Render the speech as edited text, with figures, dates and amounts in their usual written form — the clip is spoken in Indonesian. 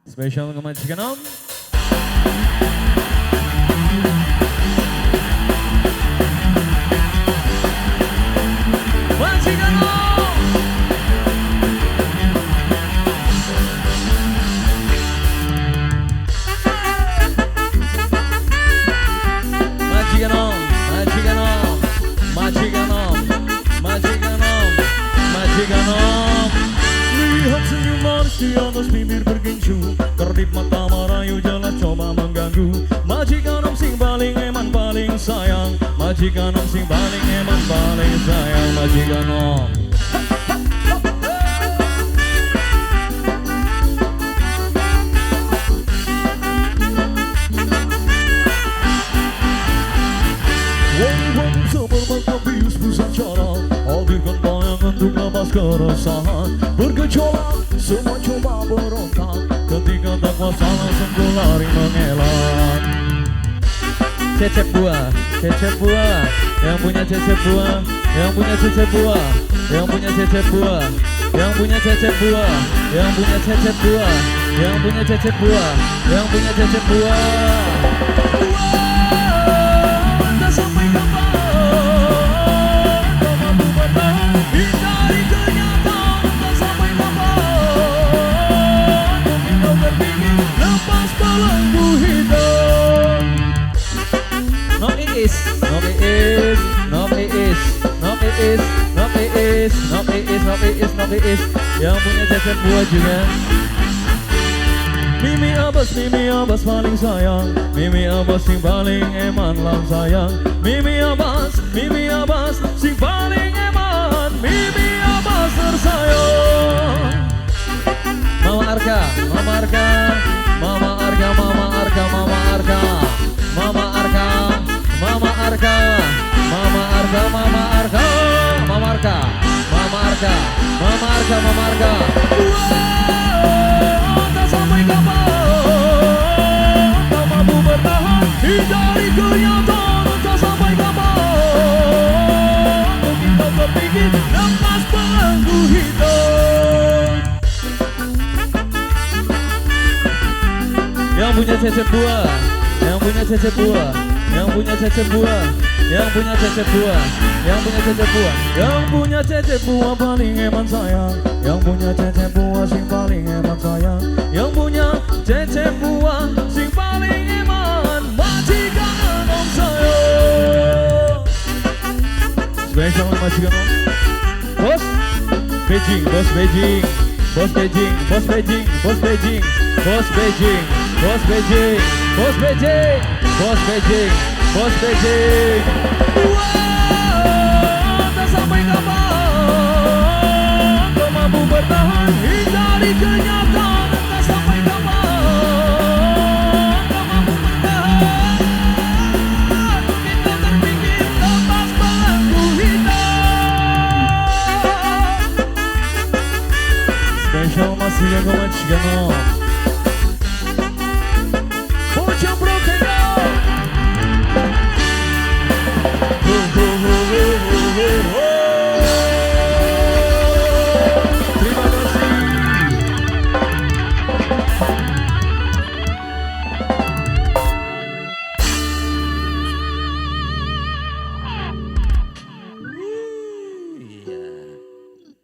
Spesial untuk majikan Om. Majikan Om. Majikan Om, majikan Om, majikan Om, majikan Om, majikan Om. Lihat senyum manis di atas bibir bergincu, kedip mata merayu jelas coba mengganggu. Majikan Om sing paling eman paling sayang, majikan Om sing paling eman paling sayang, majikan Om. Wong-wong sebermata bius pusat cara, hadirkan bayangan untuk lepas keresahan. Bergejolak, semua coba berontak, ketika tak kuasa langsung ku lari mengelak. Cecep buah, yang punya cecep buah, yang punya cecep buah, yang punya cecep buah, yang punya cecep buah, yang punya cecep buah, yang punya cecep buah, yang punya cecep buah. Sampai kapan kau mampu bertahan hindari kenyataan? Tak sampai kapan mungkin kau berpikir lepas belenggu hitam. No it is, no it is, no it is, no it is, no it is, no it is, no it is, no it is. Yang punya cecep buah juga. Mimi Abbas paling sayang, Mimi Abbas sing paling eman lang sayang. Mimi Abbas sing paling eman, Mimi Abbas tersayang. Mama Arka, Mama Arka, Mama Arka, Mama Arka, Mama Arka, Mama Arka, Mama Arka, Mama Arka, Mama Arka, Mama Arka, Mama Arka, Mama Arka, Mama Arka. Sampai kapan kau mampu bertahan hindari kenyataan? Tak sampai kapan mungkin kau berpikir lepas belenggu hitam. Yang punya cecep buah, yang punya cecep buah, yang punya cecep buah, yang punya cecep buah, yang punya cecep buah, yang punya cecep buah paling eman sayang, yang punya cecep buah sing paling eman sayang, yang punya cecep buah sing paling eman, majikan Om sayang. Spesial majikan Om. Bos Beijing, bos Beijing, bos Beijing, bos Beijing, bos Beijing, bos Beijing, bos Beijing, bos Beijing, bos Beijing, bos Beijing. Tak sampai kapan kau mampu bertahan hindari kenyataan? Tak sampai kapan kau mampu bertahan mungkin kau terpikir lepas belenggu hitam. Spesial masih yang kau majikan Om.